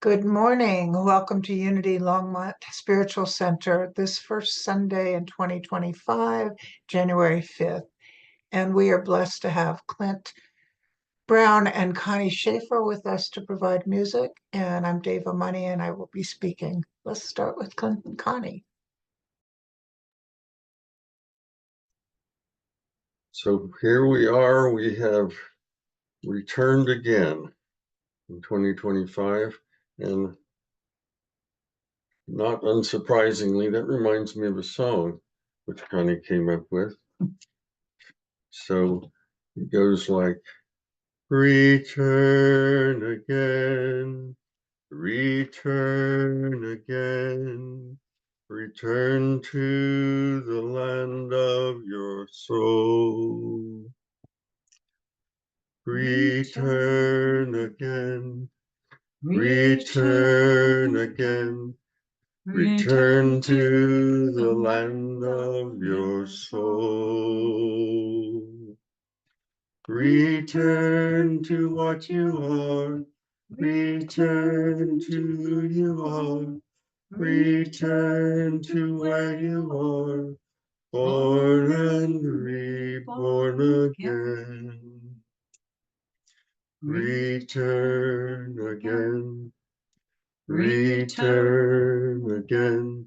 Good morning. Welcome to Unity Longmont Spiritual Center this first Sunday in 2025, January 5th. And we are blessed to have Clint Brown and Connie Schaefer with us to provide music. And I'm Dava Money and I will be speaking. Let's start with Clint and Connie. So here we are, we have returned again in 2025, and not unsurprisingly, that reminds me of a song which Connie came up with. So it goes like, return again, return again, return to the land of your soul. Return again, return again, return to the land of your soul. Return to what you are, return to who you are, return to where you are, born and reborn again. Return again, return again,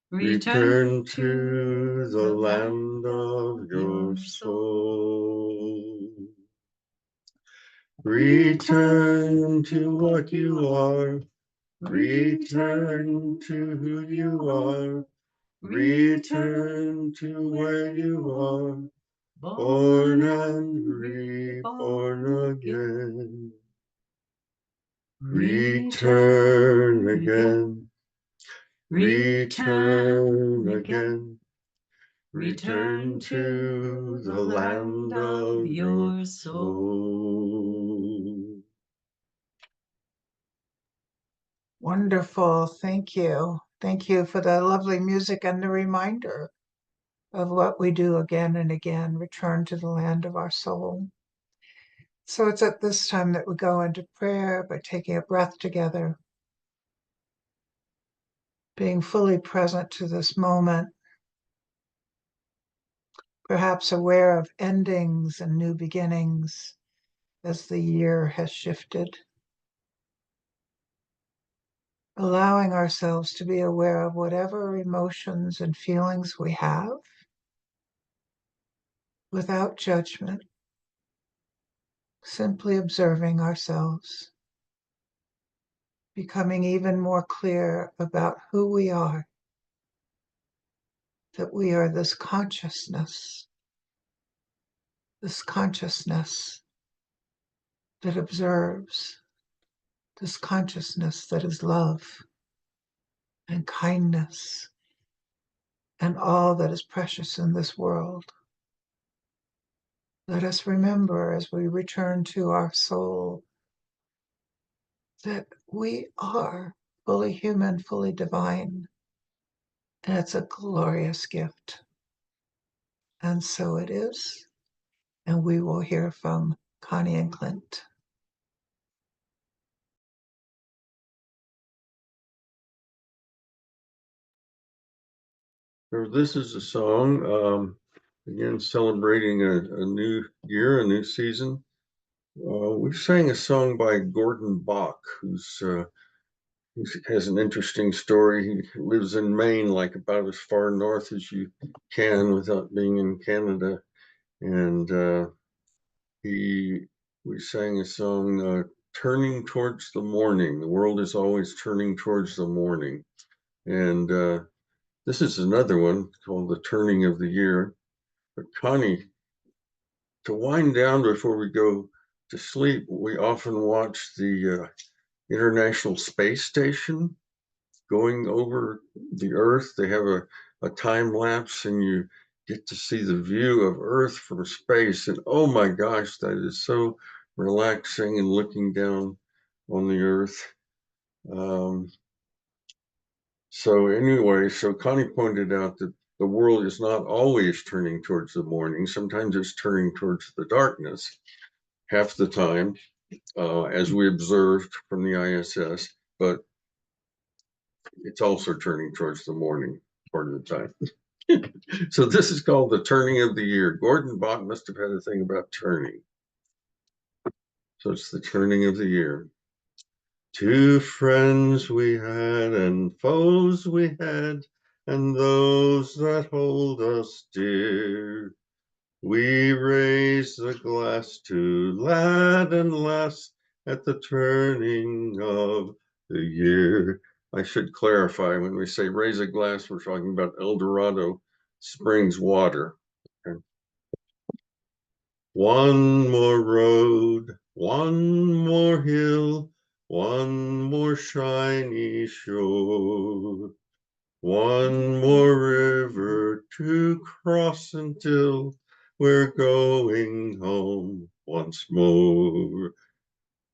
return to the land of your soul. Return to what you are, return to who you are, return to where you are, born and reborn again. Return again, return again, return to the land of your soul. Wonderful. Thank you. Thank you for the lovely music and the reminder of what we do again and again, return to the land of our soul. So it's at this time that we go into prayer by taking a breath together, being fully present to this moment, perhaps aware of endings and new beginnings as the year has shifted. Allowing ourselves to be aware of whatever emotions and feelings we have without judgment, simply observing ourselves, becoming even more clear about who we are, that we are this consciousness that observes, this consciousness that is love and kindness and all that is precious in this world. Let us remember as we return to our soul that we are fully human, fully divine, and it's a glorious gift. And so it is, and we will hear from Connie and Clint. So this is a song, again, celebrating a new year, a new season. We sang a song by Gordon Bach, who has an interesting story. He lives in Maine, like about as far north as you can without being in Canada. And we sang a song, Turning Towards the Morning. The world is always turning towards the morning. And this is another one called The Turning of the Year. But Connie, to wind down before we go to sleep, we often watch the International Space Station going over the Earth. They have a time lapse and you get to see the view of Earth from space. And oh my gosh, that is so relaxing and looking down on the Earth. So anyway, so Connie pointed out that the world is not always turning towards the morning. Sometimes it's turning towards the darkness half the time, as we observed from the ISS. but it's also turning towards the morning part of the time. So this is called the turning of the year. Gordon Bott must have had a thing about turning. So it's the turning of the year. Two friends we had and foes we had, and those that hold us dear. We raise the glass to lad and lass at the turning of the year. I should clarify, when we say raise a glass, we're talking about El Dorado Springs water. Okay. One more road, one more hill, one more shiny shore, one more river to cross until we're going home once more.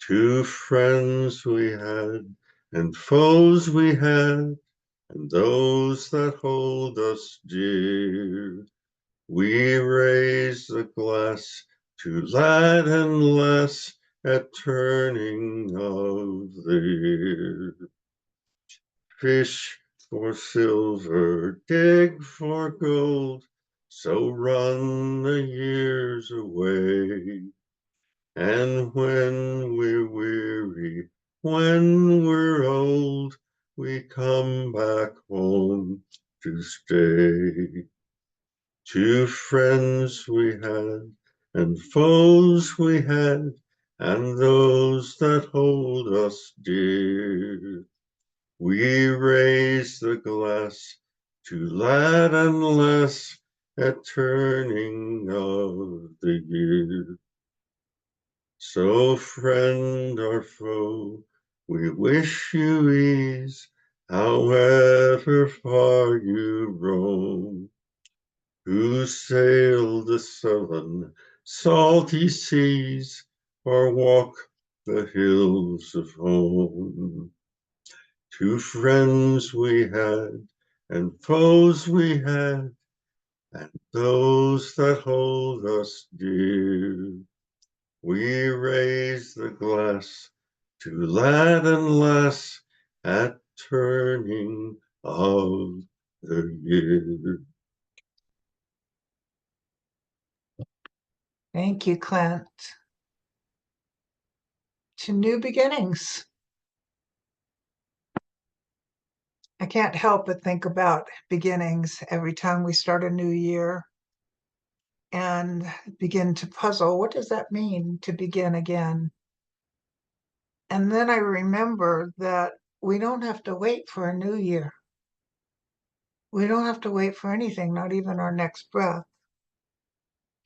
Two friends we had and foes we had, and those that hold us dear. We raise the glass to lad and lass at turning of the year. Fish for silver, dig for gold, so run the years away. And when we're weary, when we're old, we come back home to stay. Two friends we had, and foes we had, and those that hold us dear. We raise the glass to lad and lass at turning of the year. So friend or foe, we wish you ease, however far you roam. Who sail the sullen, salty seas, or walk the hills of home. Two friends we had, and foes we had, and those that hold us dear. We raise the glass to lad and lass at turning of the year. Thank you, Clint. To new beginnings. I can't help but think about beginnings every time we start a new year and begin to puzzle. What does that mean to begin again? And then I remember that we don't have to wait for a new year. We don't have to wait for anything, not even our next breath,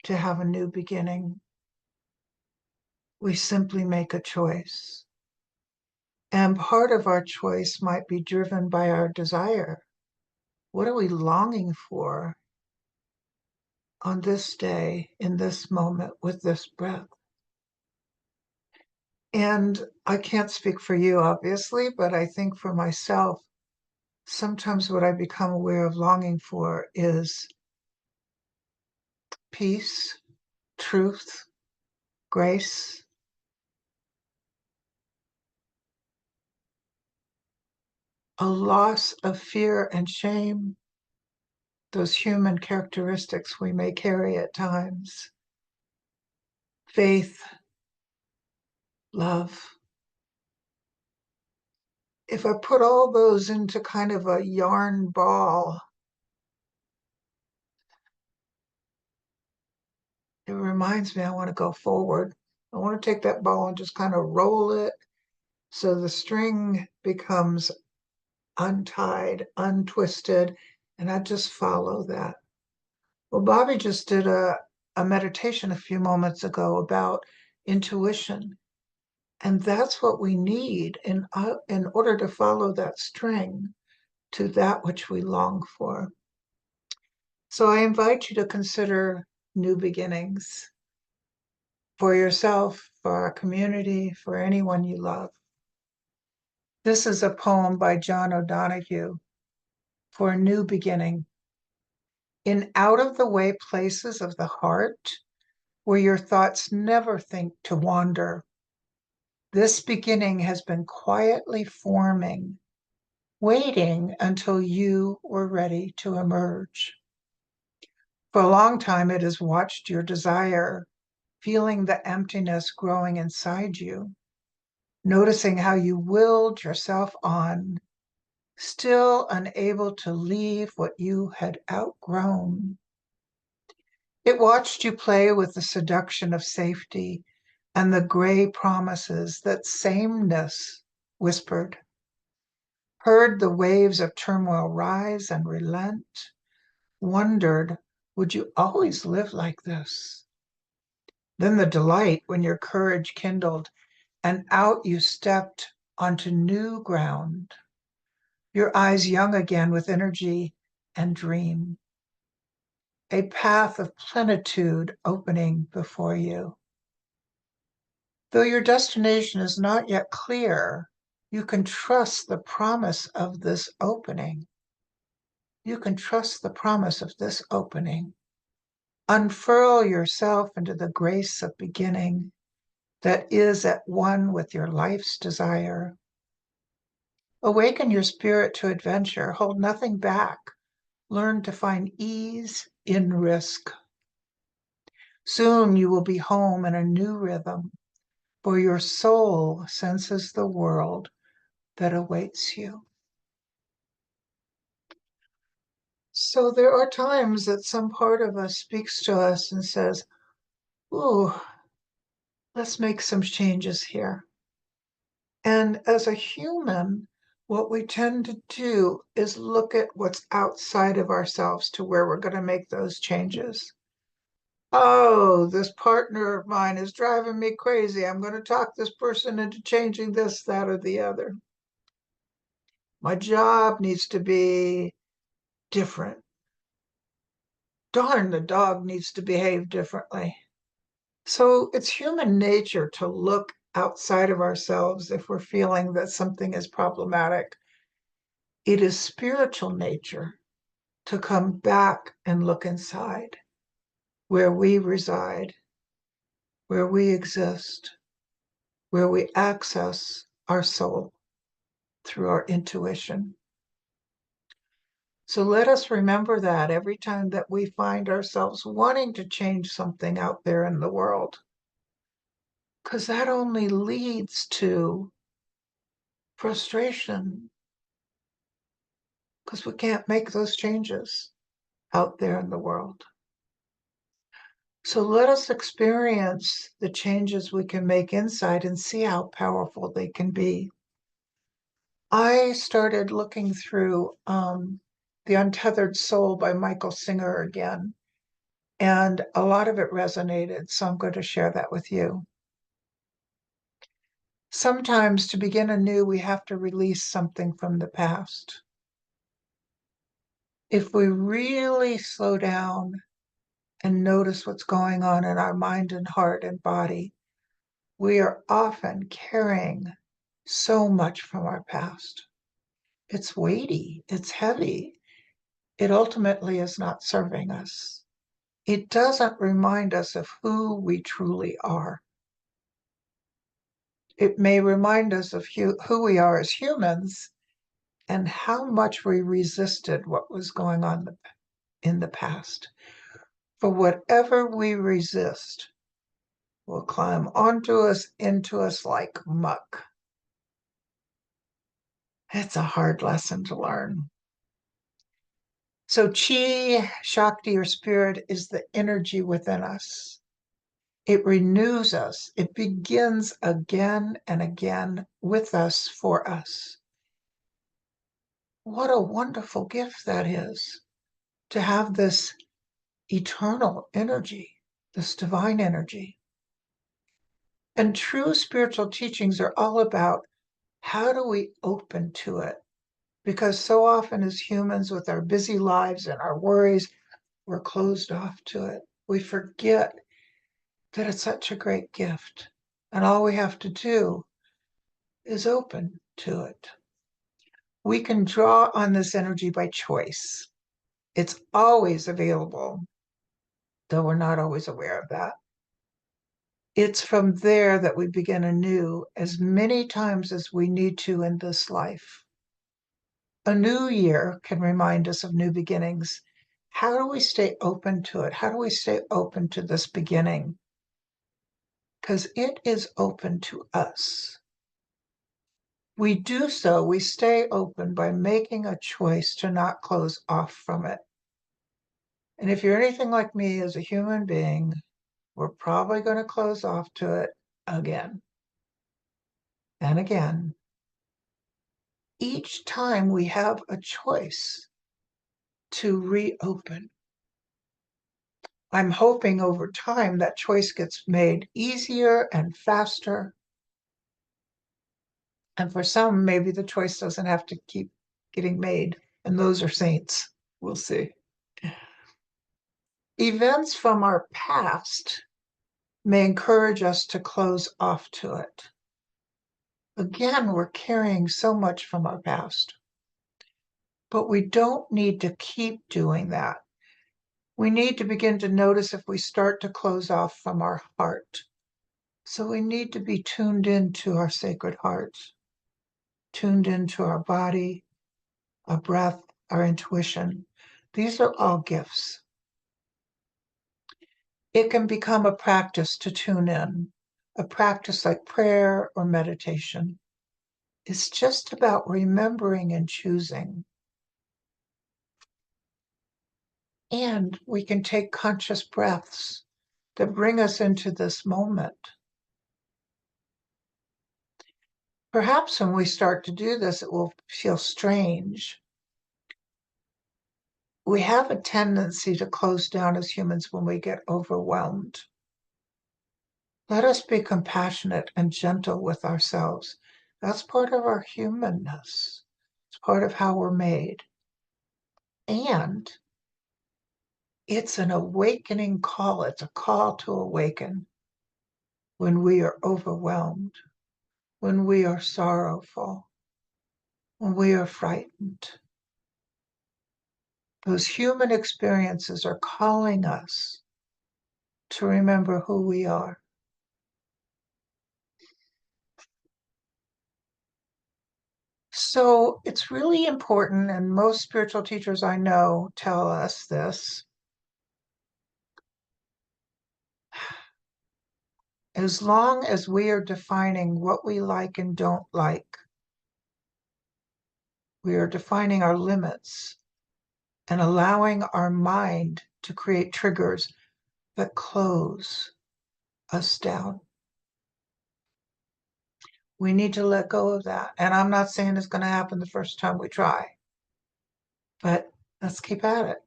to have a new beginning. We simply make a choice. And part of our choice might be driven by our desire. What are we longing for on this day, in this moment, with this breath? And I can't speak for you, obviously, but I think for myself, sometimes what I become aware of longing for is peace, truth, grace, a loss of fear and shame, those human characteristics we may carry at times, faith, love. If I put all those into kind of a yarn ball, it reminds me I want to go forward. I want to take that ball and just kind of roll it so the string becomes untied, untwisted, and I just follow that. Well, Bobby just did a meditation a few moments ago about intuition. And that's what we need in order to follow that string to that which we long for. So I invite you to consider new beginnings for yourself, for our community, for anyone you love. This is a poem by John O'Donohue for a new beginning. In out of the way places of the heart, where your thoughts never think to wander, This beginning has been quietly forming, waiting until you were ready to emerge. For a long time, it has watched your desire, feeling the emptiness growing inside you, noticing how you willed yourself on, still unable to leave what you had outgrown. It watched you play with the seduction of safety and the gray promises that sameness whispered, heard the waves of turmoil rise and relent, wondered, would you always live like this? Then the delight when your courage kindled and out you stepped onto new ground, your eyes young again with energy and dream, a path of plenitude opening before you. Though your destination is not yet clear, you can trust the promise of this opening. You can trust the promise of this opening. Unfurl yourself into the grace of beginning that is at one with your life's desire. Awaken your spirit to adventure. Hold nothing back. Learn to find ease in risk. Soon you will be home in a new rhythm, for your soul senses the world that awaits you. So there are times that some part of us speaks to us and says, ooh, let's make some changes here. And as a human, what we tend to do is look at what's outside of ourselves to where we're going to make those changes. Oh, this partner of mine is driving me crazy. I'm going to talk this person into changing this, that, or the other. My job needs to be different. Darn, the dog needs to behave differently. So it's human nature to look outside of ourselves if we're feeling that something is problematic. It is spiritual nature to come back and look inside where we reside, where we exist, where we access our soul through our intuition. So let us remember that every time that we find ourselves wanting to change something out there in the world, because that only leads to frustration, because we can't make those changes out there in the world. So let us experience the changes we can make inside and see how powerful they can be. I started looking through The Untethered Soul by Michael Singer again, and a lot of it resonated, so I'm going to share that with you. Sometimes to begin anew, we have to release something from the past. If we really slow down and notice what's going on in our mind and heart and body, we are often carrying so much from our past. It's weighty, it's heavy. It ultimately is not serving us. It doesn't remind us of who we truly are. It may remind us of who we are as humans and how much we resisted what was going on in the past. For whatever we resist will climb onto us, into us like muck. It's a hard lesson to learn. So chi, Shakti, or spirit is the energy within us. It renews us. It begins again and again with us, for us. What a wonderful gift that is, to have this eternal energy, this divine energy. And true spiritual teachings are all about how do we open to it? Because so often as humans with our busy lives and our worries, we're closed off to it. We forget that it's such a great gift. And all we have to do is open to it. We can draw on this energy by choice. It's always available, though we're not always aware of that. It's from there that we begin anew as many times as we need to in this life. A new year can remind us of new beginnings. How do we stay open to it? How do we stay open to this beginning? Because it is open to us. We do so, we stay open by making a choice to not close off from it. And if you're anything like me as a human being, we're probably going to close off to it again and again. Each time we have a choice to reopen. I'm hoping over time that choice gets made easier and faster. And for some, maybe the choice doesn't have to keep getting made. And those are saints. We'll see. Events from our past may encourage us to close off to it. Again, we're carrying so much from our past. But we don't need to keep doing that. We need to begin to notice if we start to close off from our heart. So we need to be tuned into our sacred hearts, tuned into our body, our breath, our intuition. These are all gifts. It can become a practice to tune in, a practice like prayer or meditation. It's just about remembering and choosing. And we can take conscious breaths that bring us into this moment. Perhaps when we start to do this, it will feel strange. We have a tendency to close down as humans when we get overwhelmed. Let us be compassionate and gentle with ourselves. That's part of our humanness. It's part of how we're made. And it's an awakening call. It's a call to awaken when we are overwhelmed, when we are sorrowful, when we are frightened. Those human experiences are calling us to remember who we are. So it's really important, and most spiritual teachers I know tell us this. As long as we are defining what we like and don't like, we are defining our limits and allowing our mind to create triggers that close us down. We need to let go of that. And I'm not saying it's going to happen the first time we try, but let's keep at it.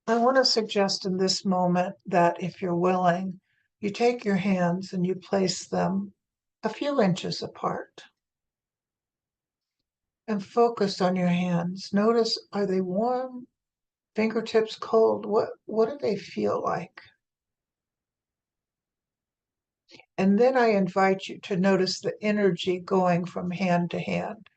I want to suggest in this moment that if you're willing, you take your hands and you place them a few inches apart and focus on your hands. Notice, are they warm? Fingertips cold? What do they feel like? And then I invite you to notice the energy going from hand to hand.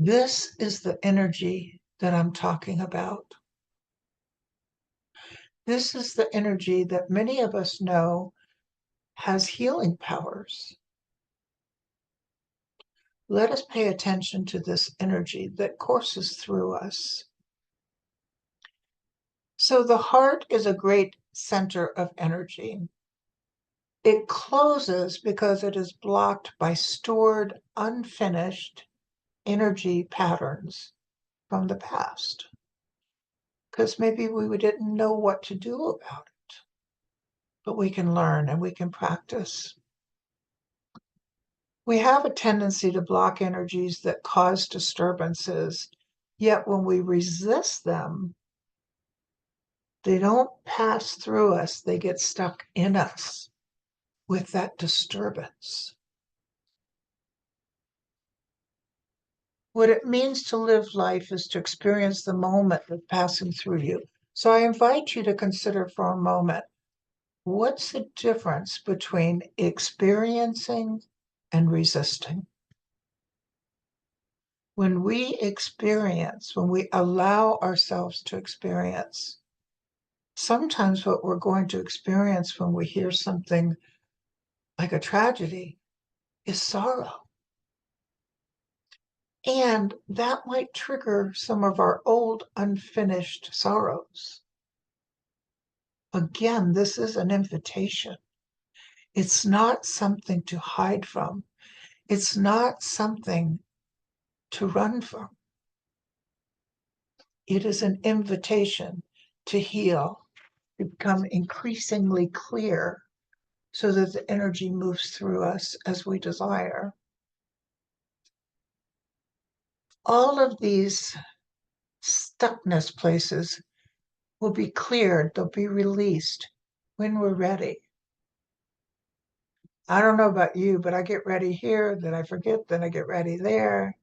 This is the energy that I'm talking about. This is the energy that many of us know has healing powers. Let us pay attention to this energy that courses through us. So the heart is a great center of energy. It closes because it is blocked by stored, unfinished energy patterns from the past. Because maybe we didn't know what to do about it. But we can learn and we can practice. We have a tendency to block energies that cause disturbances, yet when we resist them, they don't pass through us, they get stuck in us with that disturbance. What it means to live life is to experience the moment that's passing through you. So I invite you to consider for a moment, what's the difference between experiencing and resisting? When we allow ourselves to experience, sometimes what we're going to experience when we hear something like a tragedy is sorrow. And that might trigger some of our old unfinished sorrows. Again, this is an invitation. It's not something to hide from. It's not something to run from. It is an invitation to heal, to become increasingly clear so that the energy moves through us as we desire. All of these stuckness places will be cleared, they'll be released when we're ready. I don't know about you, but I get ready here, then I forget, then I get ready there.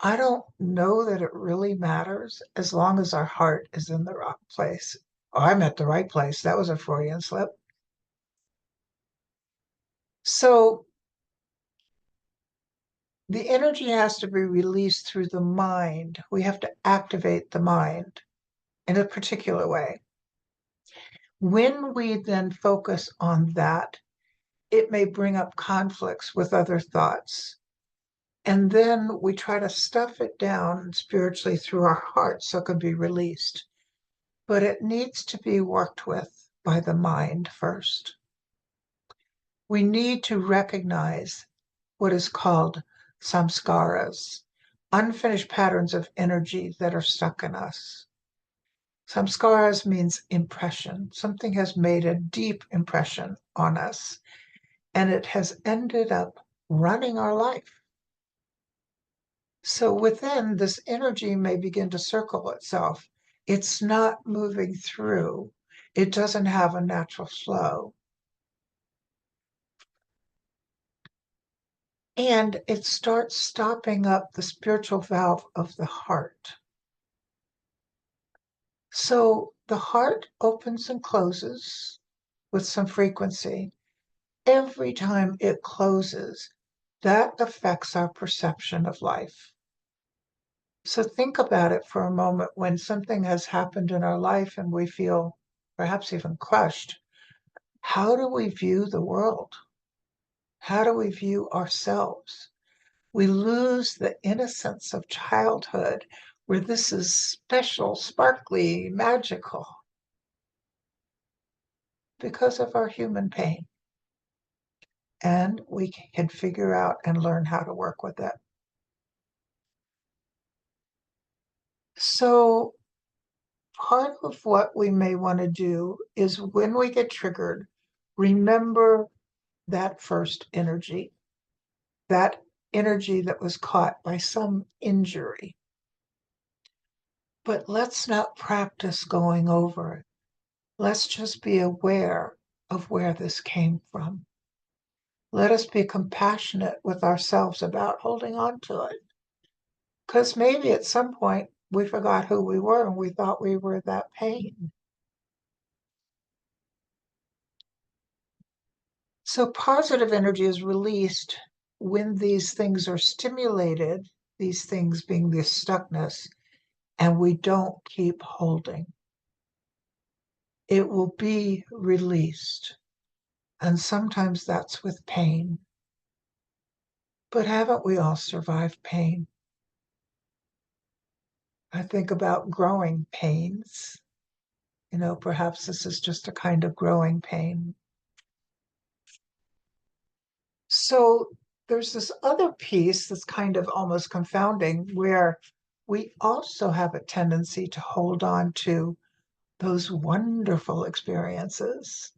I don't know that it really matters as long as our heart is in the right place. Oh, I'm at the right place. That was a Freudian slip. So the energy has to be released through the mind. We have to activate the mind in a particular way. When we then focus on that, it may bring up conflicts with other thoughts. And then we try to stuff it down spiritually through our heart so it can be released. But it needs to be worked with by the mind first. We need to recognize what is called samskaras, unfinished patterns of energy that are stuck in us. Samskaras means impression. Something has made a deep impression on us, and it has ended up running our life. So within, this energy may begin to circle itself. It's not moving through. It doesn't have a natural flow. And it starts stopping up the spiritual valve of the heart. So the heart opens and closes with some frequency. Every time it closes, that affects our perception of life. So think about it for a moment when something has happened in our life and we feel perhaps even crushed. How do we view the world? How do we view ourselves? We lose the innocence of childhood where this is special, sparkly, magical because of our human pain. And we can figure out and learn how to work with it. So part of what we may want to do is when we get triggered, remember that first energy, that energy that was caught by some injury. But let's not practice going over it. Let's just be aware of where this came from. Let us be compassionate with ourselves about holding on to it. Because maybe at some point we forgot who we were and we thought we were that pain. So positive energy is released when these things are stimulated, these things being the stuckness, and we don't keep holding. It will be released. And sometimes that's with pain. But haven't we all survived pain? I think about growing pains. Perhaps this is just a kind of growing pain. So there's this other piece that's kind of almost confounding where we also have a tendency to hold on to those wonderful experiences.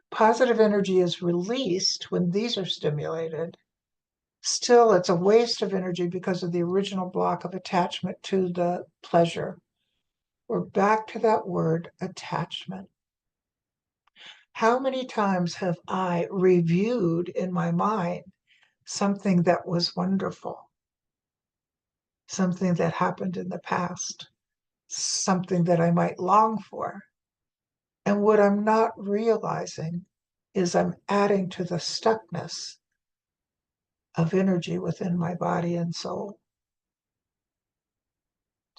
Positive energy is released when these are stimulated. Still, it's a waste of energy because of the original block of attachment to the pleasure. We're back to that word, attachment. How many times have I reviewed in my mind something that was wonderful, something that happened in the past, something that I might long for? And what I'm not realizing is I'm adding to the stuckness of energy within my body and soul.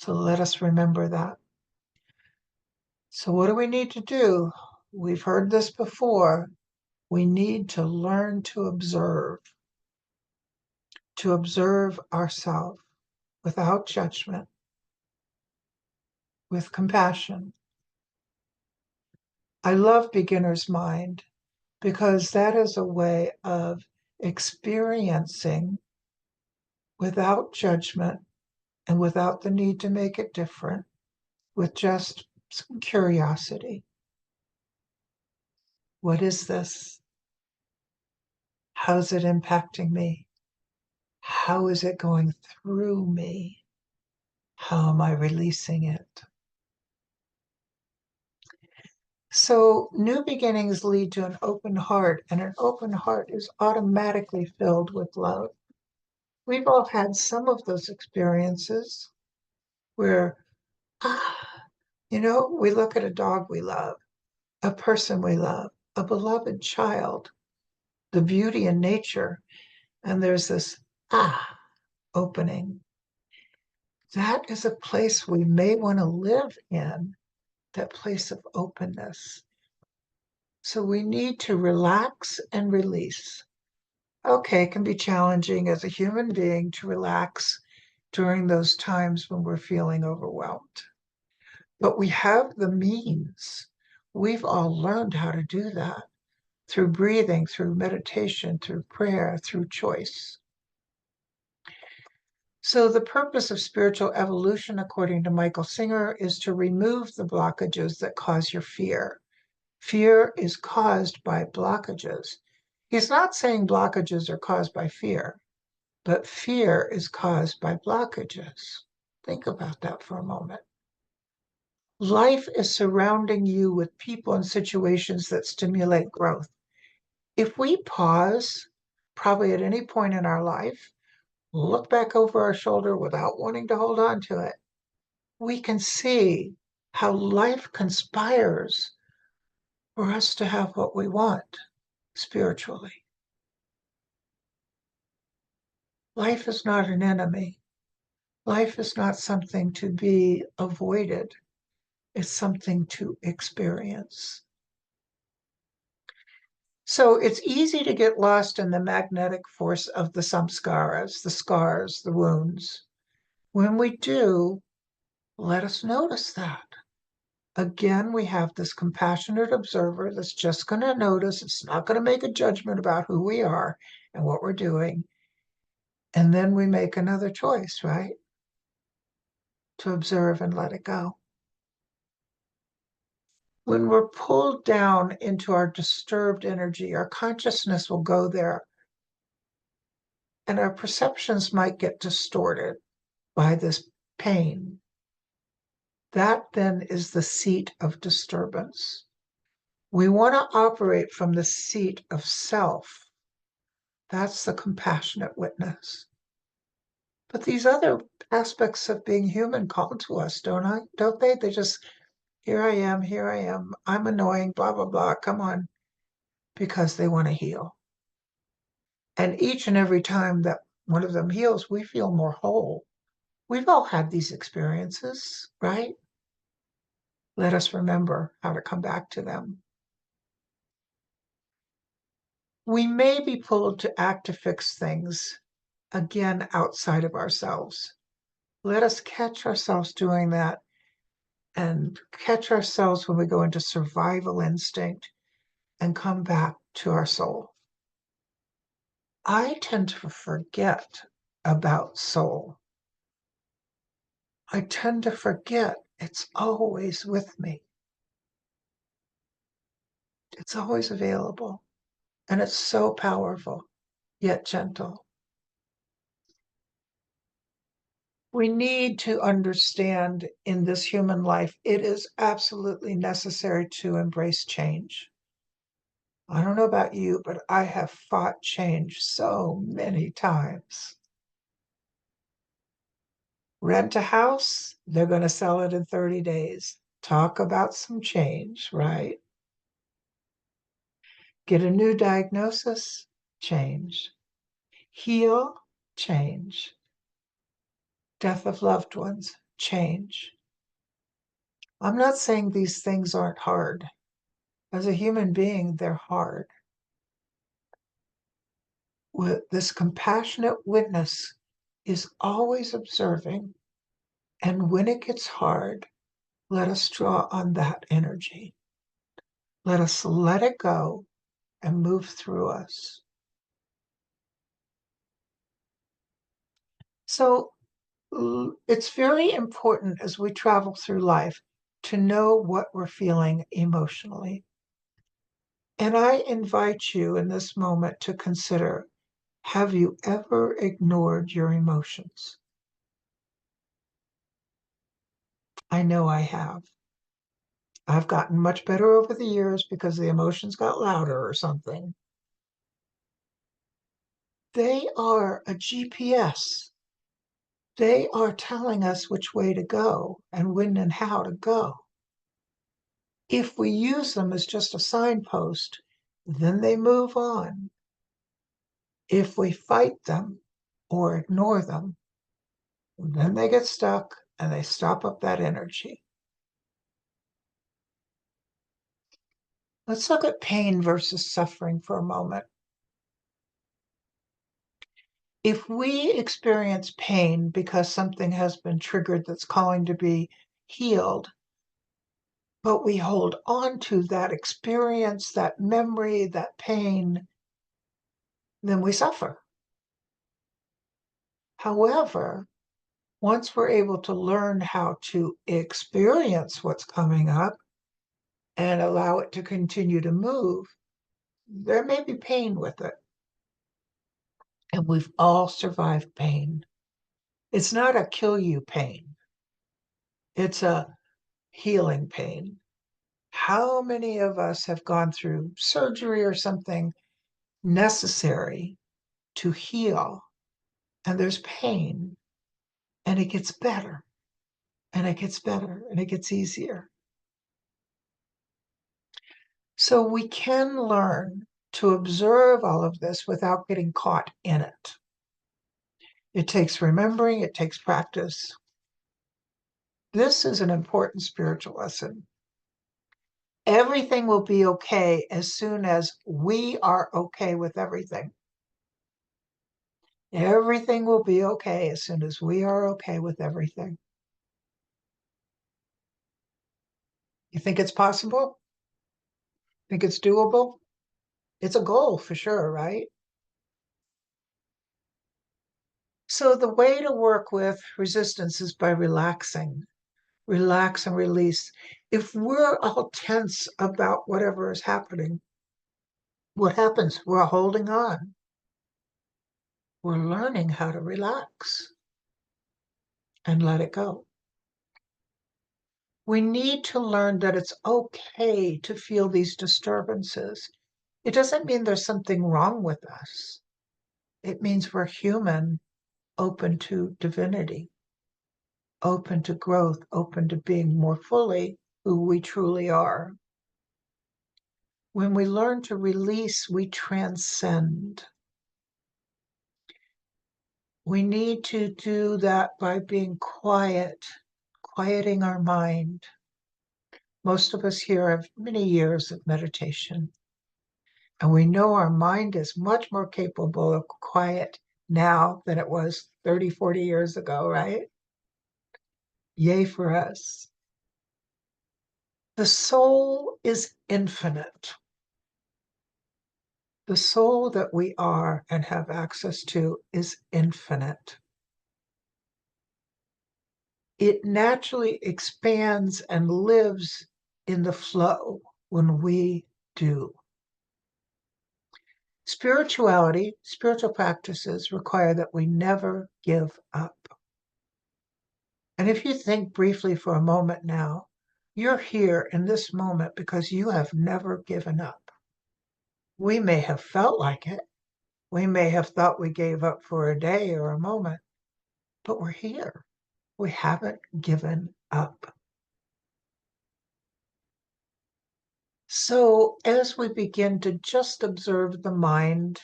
So let us remember that. So what do we need to do? We've heard this before. We need to learn to observe ourselves without judgment, with compassion. I love beginner's mind because that is a way of experiencing without judgment and without the need to make it different, with just some curiosity. What is this? How's it impacting me? How is it going through me? How am I releasing it? So, new beginnings lead to an open heart, and an open heart is automatically filled with love. We've all had some of those experiences where, we look at a dog we love, a person we love, a beloved child, the beauty in nature, and there's this opening. That is a place we may want to live in, that place of openness. So we need to relax and release. Okay, it can be challenging as a human being to relax during those times when we're feeling overwhelmed. But we have the means. We've all learned how to do that through breathing, through meditation, through prayer, through choice. So the purpose of spiritual evolution, according to Michael Singer, is to remove the blockages that cause your fear. Fear is caused by blockages. He's not saying blockages are caused by fear, but fear is caused by blockages. Think about that for a moment. Life is surrounding you with people and situations that stimulate growth. If we pause, probably at any point in our life, look back over our shoulder without wanting to hold on to it, we can see how life conspires for us to have what we want spiritually. Life is not an enemy. Life is not something to be avoided. It's something to experience. So it's easy to get lost in the magnetic force of the samskaras, the scars, the wounds. When we do, let us notice that. Again, we have this compassionate observer that's just going to notice. It's not going to make a judgment about who we are and what we're doing. And then we make another choice, right? To observe and let it go. When we're pulled down into our disturbed energy, our consciousness will go there, and our perceptions might get distorted by this pain. That then is the seat of disturbance. We want to operate from the seat of self. That's the compassionate witness. But these other aspects of being human call to us, don't they? They just, here I am, I'm annoying, blah, blah, blah, come on, because they want to heal. And each and every time that one of them heals, we feel more whole. We've all had these experiences, right? Let us remember how to come back to them. We may be pulled to act to fix things, again, outside of ourselves. Let us catch ourselves doing that and catch ourselves when we go into survival instinct and come back to our soul. I tend to forget about soul. I tend to forget it's always with me. It's always available. And it's so powerful, yet gentle. We need to understand in this human life, it is absolutely necessary to embrace change. I don't know about you, but I have fought change so many times. Rent a house, they're going to sell it in 30 days. Talk about some change, right? Get a new diagnosis, change. Heal, change. Death of loved ones, change. I'm not saying these things aren't hard. As a human being, they're hard. With this compassionate witness is always observing, and when it gets hard, let us draw on that energy. Let us let it go and move through us. So it's very important as we travel through life to know what we're feeling emotionally. And I invite you in this moment to consider, have you ever ignored your emotions? I know I have. I've gotten much better over the years because the emotions got louder or something. They are a GPS. They are telling us which way to go and when and how to go. If we use them as just a signpost, then they move on. If we fight them or ignore them, then they get stuck and they stop up that energy. Let's look at pain versus suffering for a moment. If we experience pain because something has been triggered that's calling to be healed, but we hold on to that experience, that memory, that pain, then we suffer. However, once we're able to learn how to experience what's coming up and allow it to continue to move, there may be pain with it. And we've all survived pain. It's not a kill you pain, it's a healing pain. How many of us have gone through surgery or something necessary to heal? And there's pain, and it gets better, and it gets better, and it gets easier. So we can learn to observe all of this without getting caught in it. It takes remembering, it takes practice. This is an important spiritual lesson. Everything will be okay as soon as we are okay with everything. Everything will be okay as soon as we are okay with everything. You think it's possible? Think it's doable? It's a goal for sure, right? So the way to work with resistance is by relaxing. Relax and release. If we're all tense about whatever is happening, what happens? We're holding on. We're learning how to relax and let it go. We need to learn that it's okay to feel these disturbances. It doesn't mean there's something wrong with us. It means we're human, open to divinity, open to growth, open to being more fully who we truly are. When we learn to release, we transcend. We need to do that by being quiet, quieting our mind. Most of us here have many years of meditation, and we know our mind is much more capable of quiet now than it was 30, 40 years ago, right? Yay for us. The soul is infinite. The soul that we are and have access to is infinite. It naturally expands and lives in the flow when we do. Spirituality, spiritual practices require that we never give up. And if you think briefly for a moment now, you're here in this moment because you have never given up. We may have felt like it. We may have thought we gave up for a day or a moment, but we're here. We haven't given up. So, as we begin to just observe the mind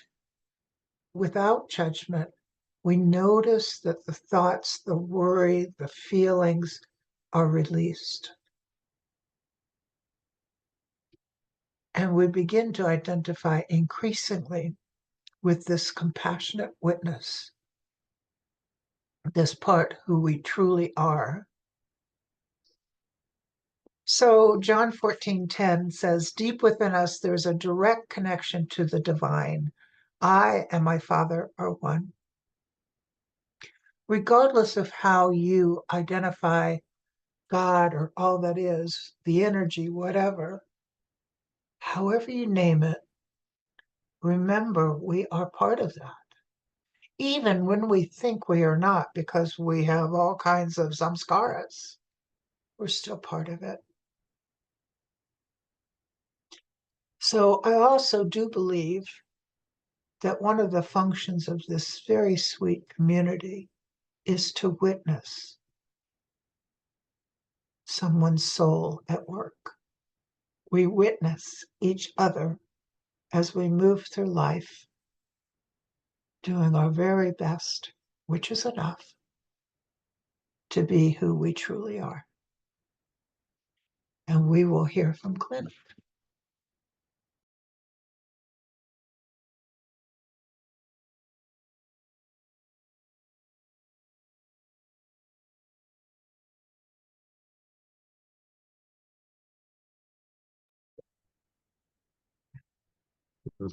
without judgment, we notice that the thoughts, the worry, the feelings are released. And we begin to identify increasingly with this compassionate witness, this part who we truly are. So John 14:10 says, deep within us, there's a direct connection to the divine. I and my Father are one. Regardless of how you identify God or all that is, the energy, whatever, however you name it, remember we are part of that. Even when we think we are not, because we have all kinds of samskaras, we're still part of it. So I also do believe that one of the functions of this very sweet community is to witness someone's soul at work. We witness each other as we move through life, doing our very best, which is enough, to be who we truly are. And we will hear from Clint.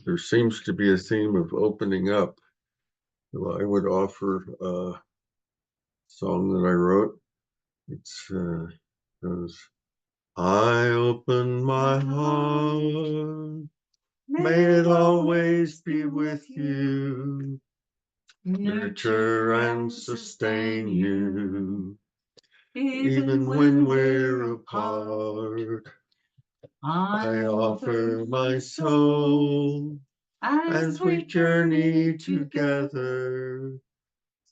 There seems to be a theme of opening up. So I would offer a song that I wrote. It's goes, I open my heart, may it always be with you, nurture and sustain you, even when we're apart. I offer my soul as we journey together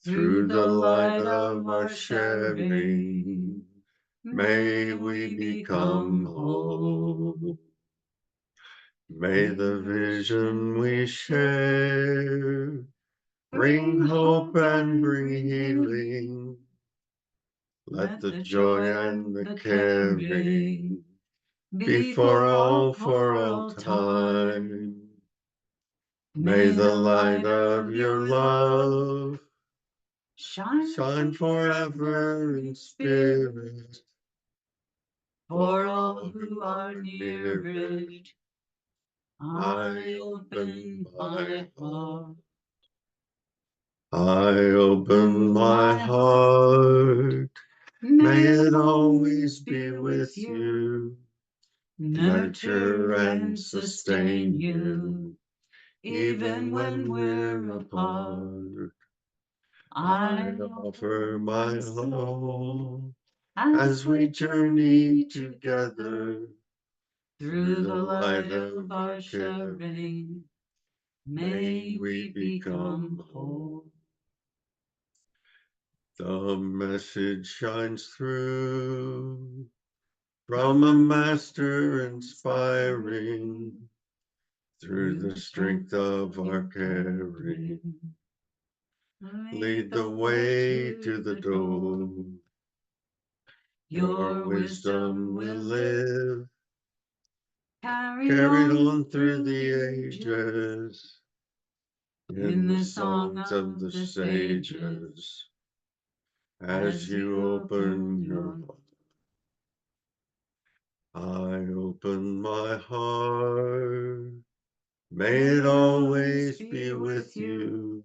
through the light of our sharing. May we become whole. May the vision we share bring hope and bring healing. Let the joy and the caring be for all time. May the light of your love shine forever in spirit for all who are near it. I open my heart. I open my heart. May it always be with you. Nurture and sustain you, even when we're apart. I offer my soul as we journey together through the light of our sharing. May we become whole. The message shines through from a master inspiring through the strength of our caring. Lead the way to the door. Your wisdom will live, carried on through the ages, in the songs of the sages, as you open your heart. I open my heart, may it always be with you,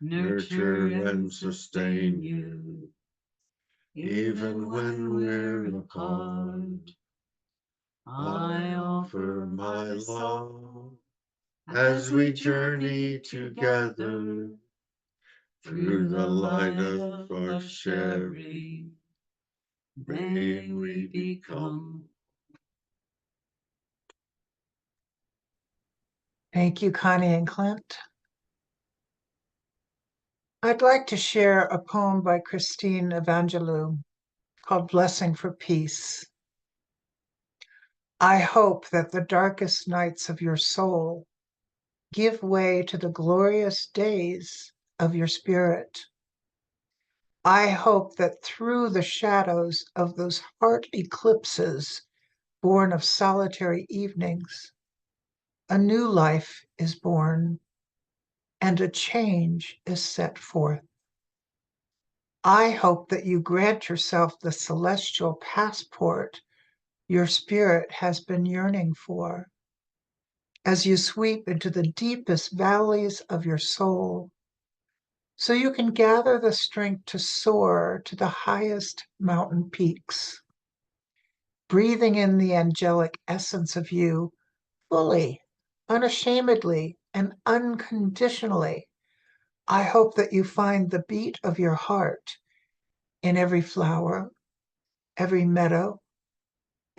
nurture and sustain you, even when we're apart. I offer my love as we journey together through the light of our sharing. May we become. Thank you, Connie and Clint. I'd like to share a poem by Christine Evangelou called Blessing for Peace. I hope that the darkest nights of your soul give way to the glorious days of your spirit. I hope that through the shadows of those heart eclipses born of solitary evenings, a new life is born and a change is set forth. I hope that you grant yourself the celestial passport your spirit has been yearning for as you sweep into the deepest valleys of your soul, so you can gather the strength to soar to the highest mountain peaks, breathing in the angelic essence of you fully, unashamedly, and unconditionally. I hope that you find the beat of your heart in every flower, every meadow,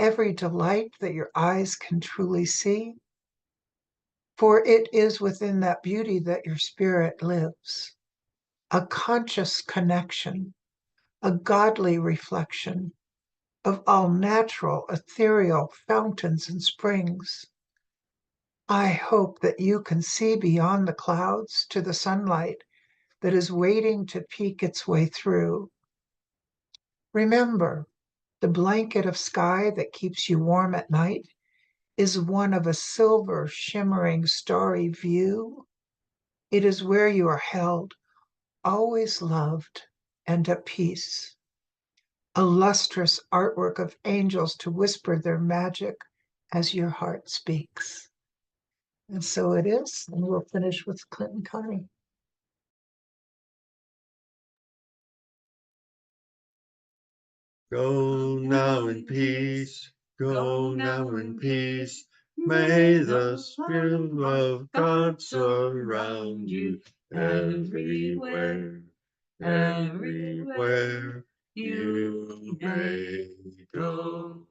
every delight that your eyes can truly see. For it is within that beauty that your spirit lives, a conscious connection, a godly reflection of all natural, ethereal fountains and springs. I hope that you can see beyond the clouds to the sunlight that is waiting to peek its way through. Remember, the blanket of sky that keeps you warm at night is one of a silver, shimmering, starry view. It is where you are held, always loved and at peace. A lustrous artwork of angels to whisper their magic as your heart speaks. And so it is. And we'll finish with Clint and Connie. Go now in peace, go now in peace. May the Spirit of God surround you everywhere, everywhere you may go.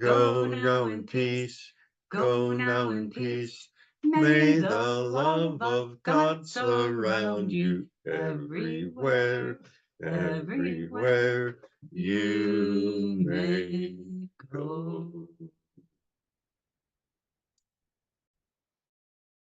Go now in peace, go now in peace. May the love of God surround you everywhere, everywhere you may